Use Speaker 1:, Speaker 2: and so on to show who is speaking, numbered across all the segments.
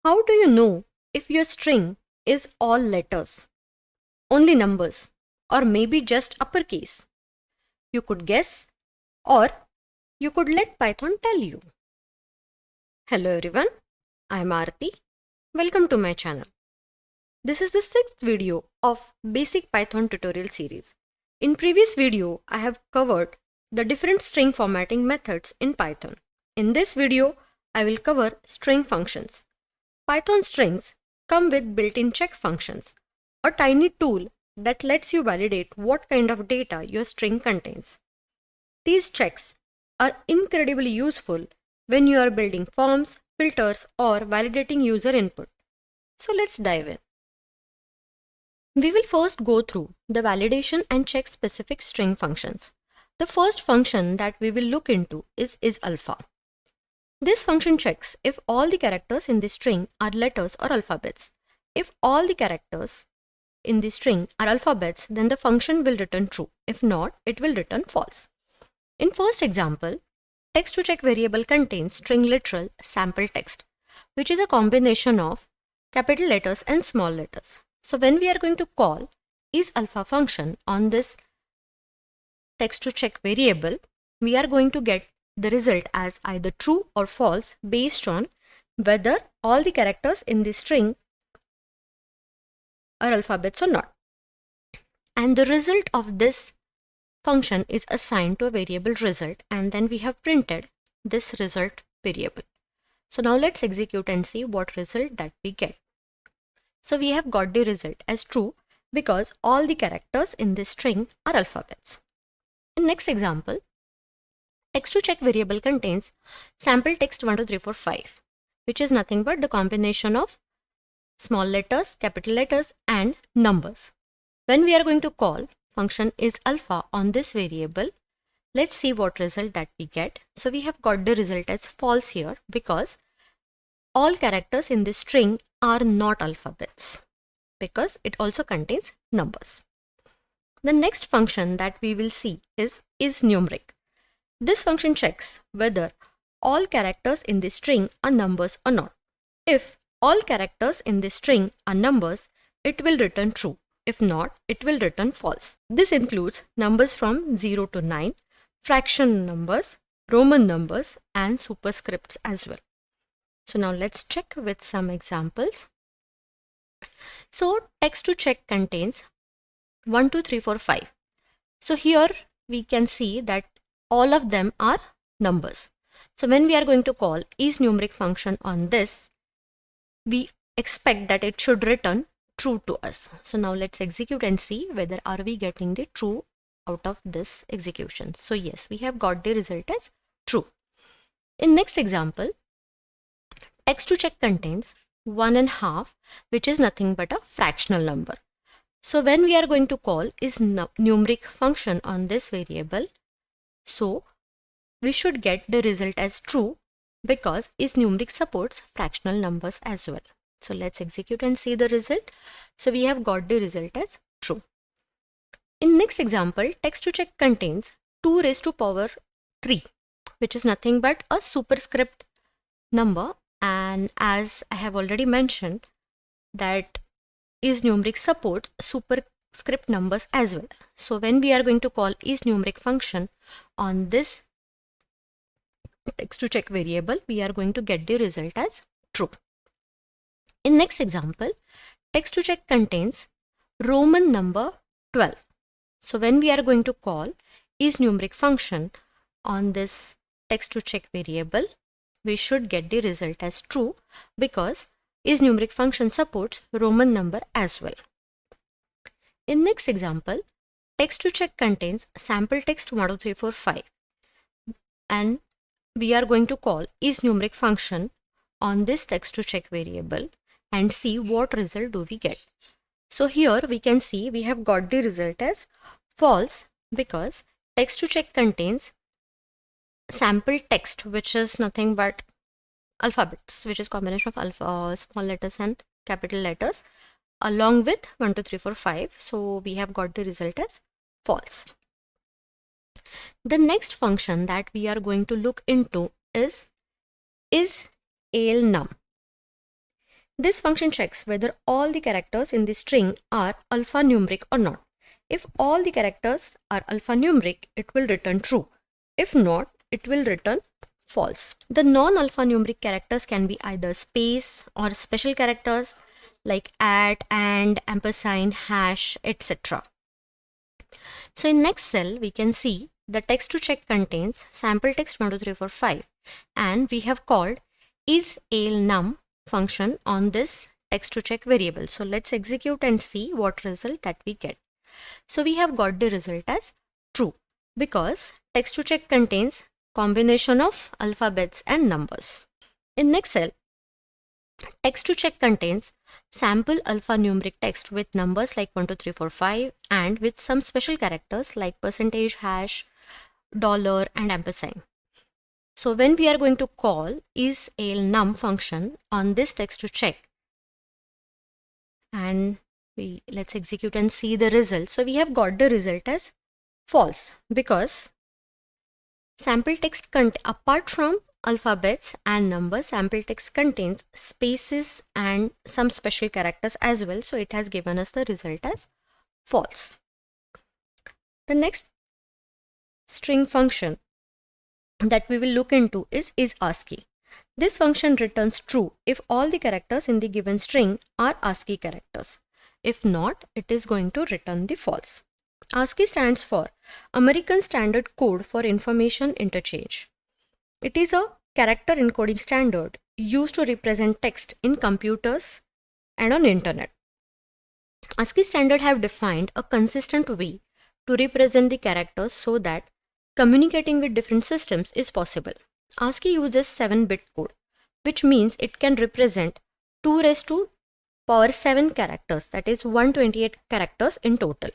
Speaker 1: How do you know if your string is all letters, only numbers, or maybe just uppercase? You could guess, or you could let Python tell you. Hello everyone, I am Arati. Welcome to my channel. This is the sixth video of Basic Python tutorial series. In previous video, I have covered the different string formatting methods in Python. In this video, I will cover string functions. Python strings come with built-in check functions, a tiny tool that lets you validate what kind of data your string contains. These checks are incredibly useful when you are building forms, filters, or validating user input. So let's dive in. We will first go through the validation and check specific string functions. The first function that we will look into is isalpha. This function checks if all the characters in the string are letters or alphabets. If all the characters in the string are alphabets, then the function will return true. If not, it will return false. In first example, text to check variable contains string literal sample text, which is a combination of capital letters and small letters. So when we are going to call isalpha function on this text to check variable, we are going to get the result as either true or false based on whether all the characters in the string are alphabets or not. And the result of this function is assigned to a variable result, and then we have printed this result variable. So now let's execute and see what result that we get. So we have got the result as true because all the characters in this string are alphabets. In next example, text to check variable contains sample text 1, 2, 3, 4, 5, which is nothing but the combination of small letters, capital letters, and numbers. When we are going to call function isalpha on this variable, let's see what result that we get. So we have got the result as false here because all characters in this string are not alphabets because it also contains numbers. The next function that we will see is isnumeric. This function checks whether all characters in this string are numbers or not. If all characters in this string are numbers, it will return true. If not, it will return false. This includes numbers from 0 to 9, fraction numbers, Roman numbers, and superscripts as well. So now let's check with some examples. So text to check contains 1, 2, 3, 4, 5. So here we can see that all of them are numbers. So when we are going to call isnumeric function on this, we expect that it should return true to us. So now let's execute and see whether are we getting the true out of this execution. So yes, we have got the result as true. In next example, text to check contains 1.5, which is nothing but a fractional number. So when we are going to call isnumeric function on this variable, so we should get the result as true because isnumeric supports fractional numbers as well. So let's execute and see the result. So we have got the result as true. In next example, text to check contains 2 raised to power 3, which is nothing but a superscript number. And as I have already mentioned that isnumeric supports superscript numbers as well. So when we are going to call isnumeric function on this text to check variable, we are going to get the result as true. In next example, text to check contains Roman number 12. So when we are going to call isnumeric function on this text to check variable, we should get the result as true because isnumeric function supports Roman number as well. In next example, text to check contains sample text 1, 2, 3, 4, 5, and we are going to call isnumeric function on this text to check variable and see what result do we get. So here we can see we have got the result as false because text to check contains sample text, which is nothing but alphabets, which is combination of small letters and capital letters, along with 1, 2, 3, 4, 5. So we have got the result as false. The next function that we are going to look into is isalnum. This function checks whether all the characters in the string are alphanumeric or not. If all the characters are alphanumeric, it will return true. If not, it will return false. The non-alphanumeric characters can be either space or special characters like at, and, ampersand, hash, etc. So in next cell, we can see the text to check contains sample text 1, 2, 3, 4, 5, and we have called isalnum function on this text to check variable. So let's execute and see what result that we get. So we have got the result as true because text to check contains combination of alphabets and numbers. In next cell, text to check contains sample alphanumeric text with numbers like 1, 2, 3, 4, 5 and with some special characters like percentage, hash, dollar and ampersand. So when we are going to call isalnum function on this text to check, and let's execute and see the result. So we have got the result as false because sample text apart from alphabets and numbers, sample text contains spaces and some special characters as well. So it has given us the result as false. The next string function that we will look into is isascii. This function returns true if all the characters in the given string are ASCII characters. If not, it is going to return the false. ASCII stands for American Standard Code for Information Interchange. It is a character encoding standard used to represent text in computers and on internet. ASCII standard have defined a consistent way to represent the characters so that communicating with different systems is possible. ASCII uses 7-bit code, which means it can represent 2 raised to power 7 characters, that is 128 characters in total.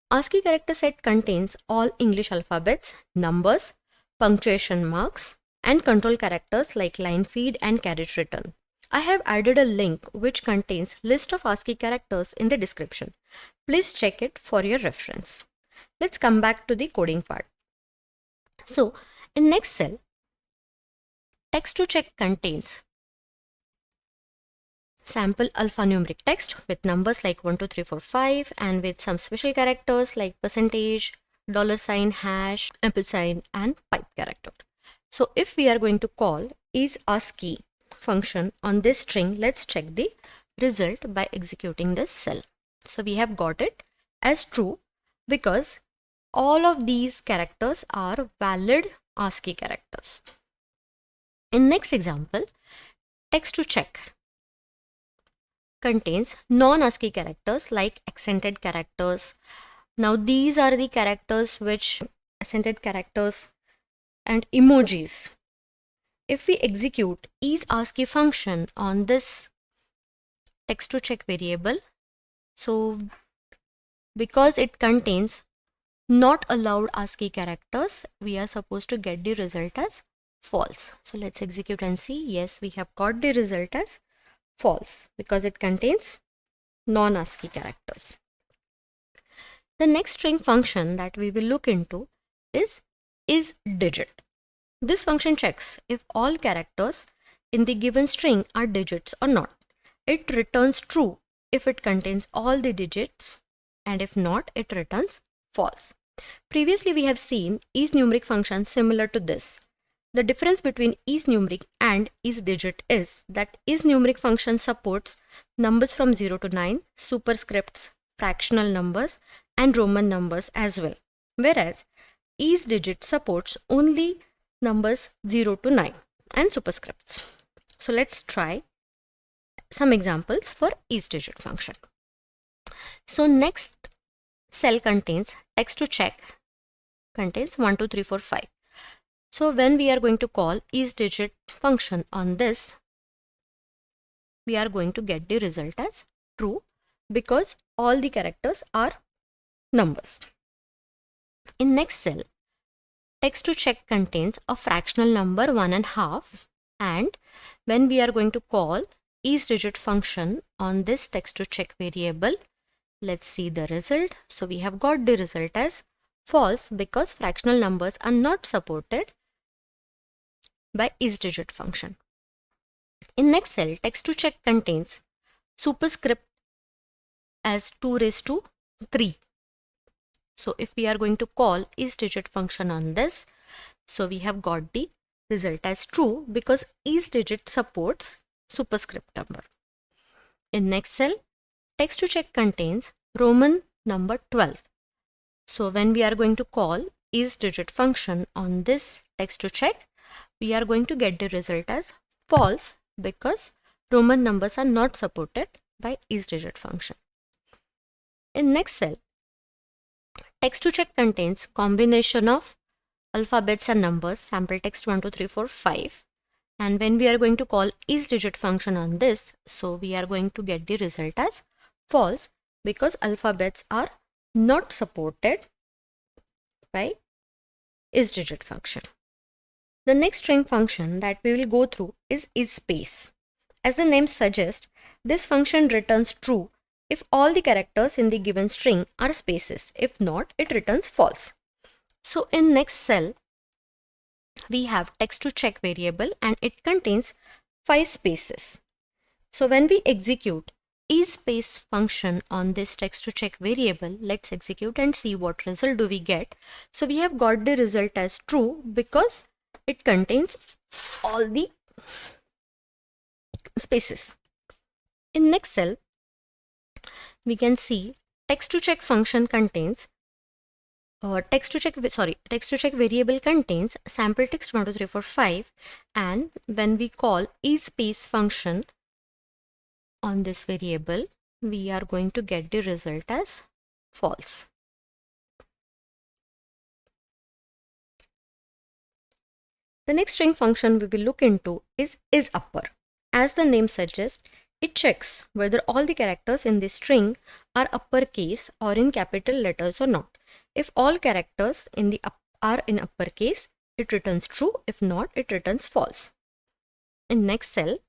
Speaker 1: ASCII character set contains all English alphabets, numbers, punctuation marks, and control characters like line feed and carriage return. I have added a link which contains list of ASCII characters in the description. Please check it for your reference. Let's come back to the coding part. So in next cell, text to check contains sample alphanumeric text with numbers like 1, 2, 3, 4, 5 and with some special characters like percentage, $sign, hash, ampersand and pipe character. So if we are going to call isascii function on this string, let's check the result by executing this cell. So we have got it as true because all of these characters are valid ASCII characters. In next example, text to check contains non-ASCII characters like accented characters. Now these are the characters which accented characters and emojis. If we execute isascii function on this text to check variable, so because it contains not allowed ASCII characters, we are supposed to get the result as false. So let's execute and see. Yes, we have got the result as false because it contains non-ASCII characters. The next string function that we will look into is isdigit. This function checks if all characters in the given string are digits or not. It returns true if it contains all the digits, and if not, it returns false. Previously, we have seen isnumeric function similar to this. The difference between isnumeric and isdigit is that isnumeric function supports numbers from 0 to 9, superscripts, fractional numbers, and Roman numbers as well, whereas isdigit supports only numbers 0 to 9 and superscripts. So let's try some examples for isdigit function. So next cell contains text to check contains 1, 2, 3, 4, 5. So when we are going to call isdigit function on this, we are going to get the result as true because all the characters are numbers. In next cell, text to check contains a fractional number 1.5, and when we are going to call isdigit function on this text to check variable, let's see the result. So we have got the result as false because fractional numbers are not supported by isdigit function. In next cell, text to check contains superscript as 2 raised to 3. So if we are going to call isdigit function on this, so we have got the result as true because isdigit supports superscript number. In next cell, text to check contains Roman number 12. So when we are going to call isdigit function on this text to check, we are going to get the result as false because Roman numbers are not supported by isdigit function. In next cell, text to check contains combination of alphabets and numbers, sample text 1, 2, 3, 4, 5. And when we are going to call isdigit function on this, so we are going to get the result as false because alphabets are not supported by isdigit function. The next string function that we will go through is isspace. As the name suggests, this function returns true if all the characters in the given string are spaces. If not, it returns false. So in next cell, we have text to check variable and it contains 5 spaces. So when we execute isspace function on this text to check variable, let's execute and see what result do we get. So we have got the result as true because it contains all the spaces. In next cell, we can see text to check function contains text to check variable contains sample text 1, 2, 3, 4, 5, and when we call isspace function on this variable, we are going to get the result as false. The next string function we will look into is isupper. As the name suggests, it checks whether all the characters in this string are uppercase or in capital letters or not. If all characters are in uppercase, it returns true. If not, it returns false. In next cell,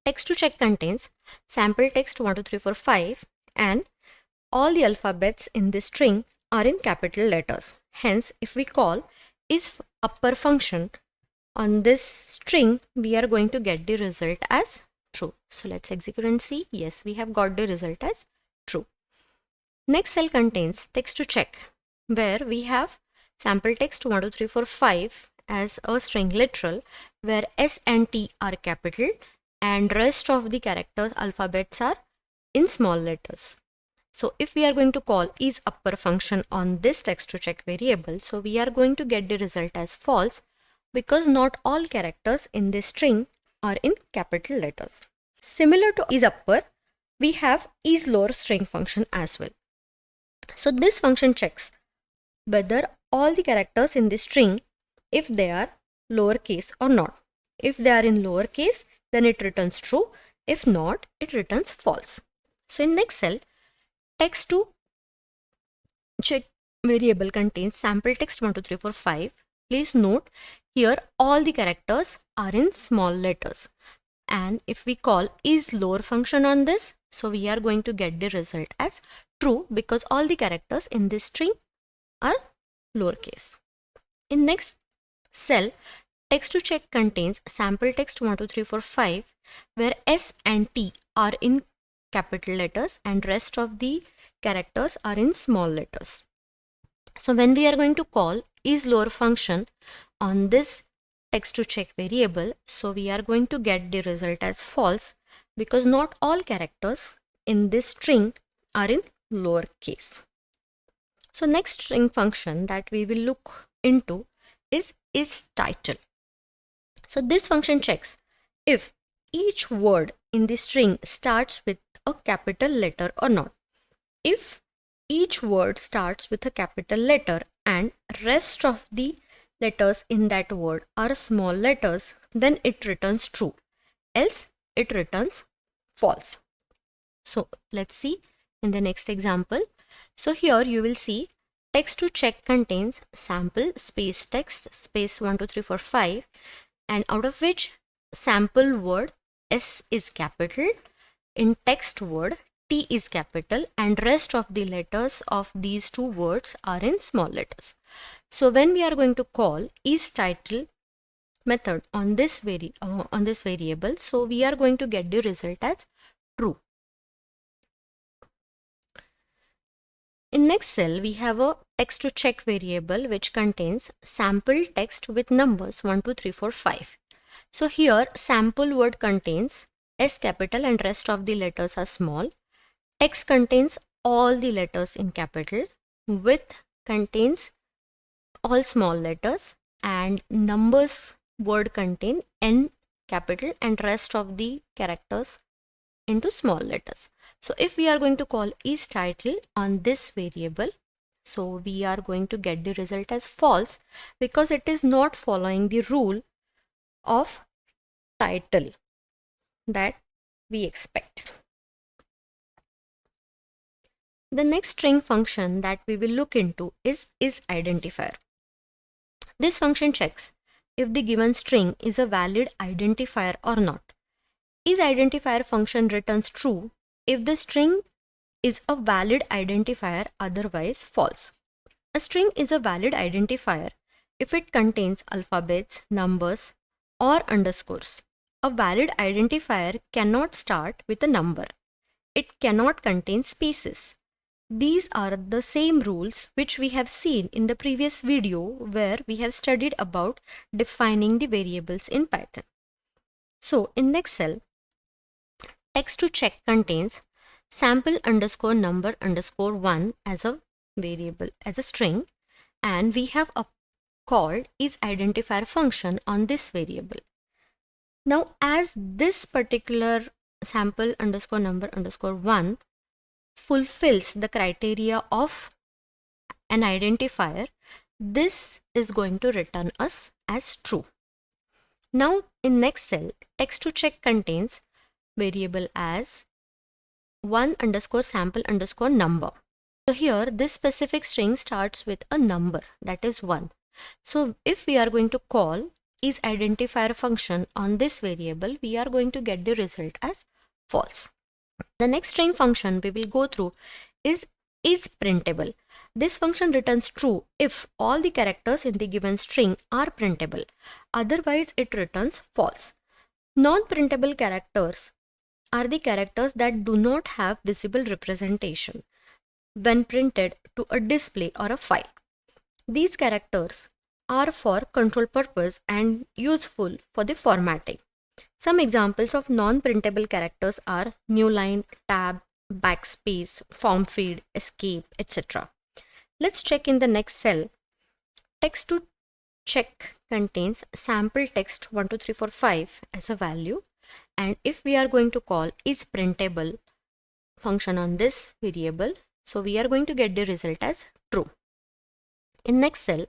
Speaker 1: text to check contains sample text 1, 2, 3, 4, 5, and all the alphabets in this string are in capital letters. Hence, if we call isupper function on this string, we are going to get the result as true. So let's execute and see. Yes, we have got the result as true. Next cell contains text to check, where we have sample text 1, 2, 3, 4, 5 as a string literal, where S and T are capital and rest of the characters alphabets are in small letters. So if we are going to call isupper function on this text to check variable, so we are going to get the result as false because not all characters in this string are in capital letters. Similar to isupper, we have islower string function as well. So this function checks whether all the characters in this string, if they are lowercase or not. If they are in lowercase, then it returns true. If not, it returns false. So in next cell, text to check variable contains sample text 1, 2, 3, 4, 5. Please note here all the characters are in small letters. And if we call islower function on this, so we are going to get the result as true because all the characters in this string are lowercase. In next cell, text to check contains sample text 1, 2, 3, 4, 5, where S and T are in capital letters and rest of the characters are in small letters. So when we are going to call islower function on this text to check variable, so we are going to get the result as false because not all characters in this string are in lowercase. So next string function that we will look into is istitle. So this function checks if each word in the string starts with a capital letter or not. If each word starts with a capital letter and rest of the letters in that word are small letters, then it returns true, else it returns false. So let's see in the next example. So here you will see text to check contains sample space text space 1, 2, 3, 4, 5, and out of which sample word S is capital, in text word T is capital, and rest of the letters of these two words are in small letters. So when we are going to call isTitle method on this variable, so we are going to get the result as true. In next cell, we have a text to check variable which contains sample text with numbers 1, 2, 3, 4, 5. So here sample word contains S capital and rest of the letters are small. Text contains all the letters in capital. Width contains all small letters, and numbers word contain N capital and rest of the characters into small letters. So if we are going to call isTitle on this variable, so we are going to get the result as false because it is not following the rule of title that we expect. The next string function that we will look into is isIdentifier. This function checks if the given string is a valid identifier or not. IsIdentifier function returns true if the string is a valid identifier, otherwise false. A string is a valid identifier if it contains alphabets, numbers, or underscores. A valid identifier cannot start with a number. It cannot contain spaces. These are the same rules which we have seen in the previous video where we have studied about defining the variables in Python. So in next cell, text to check contains sample underscore number underscore 1 as a variable, as a string, and we have a called isIdentifier function on this variable. Now as this particular sample underscore number underscore 1 fulfills the criteria of an identifier, this is going to return us as true. Now in next cell, text to check contains variable as 1 underscore sample underscore number. So here this specific string starts with a number, that is 1. So if we are going to call isIdentifier function on this variable, we are going to get the result as false. The next string function we will go through is isprintable. This function returns true if all the characters in the given string are printable. Otherwise it returns false. Non-printable characters are the characters that do not have visible representation when printed to a display or a file. These characters are for control purpose and useful for the formatting. Some examples of non-printable characters are new line, tab, backspace, form field, escape, etc. Let's check in the next cell. Text to check contains sample text 1, 2, 3, 4, 5 as a value, and if we are going to call isprintable function on this variable, so we are going to get the result as true. In next cell,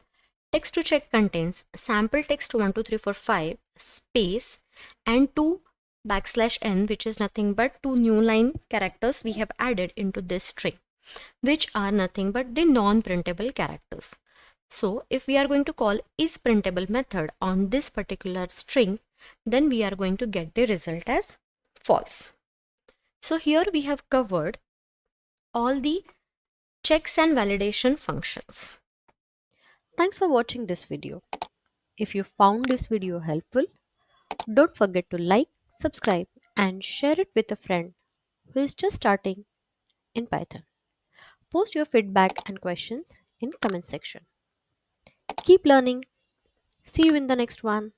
Speaker 1: text to check contains sample text 1, 2, 3, 4, 5 space and 2 backslash n, which is nothing but 2 new line characters we have added into this string, which are nothing but the non-printable characters. So if we are going to call isprintable method on this particular string, then we are going to get the result as false. So here we have covered all the checks and validation functions.
Speaker 2: Thanks for watching this video. If you found this video helpful, don't forget to like, subscribe, and share it with a friend who is just starting in Python. Post your feedback and questions in comment section. Keep learning. See you in the next one.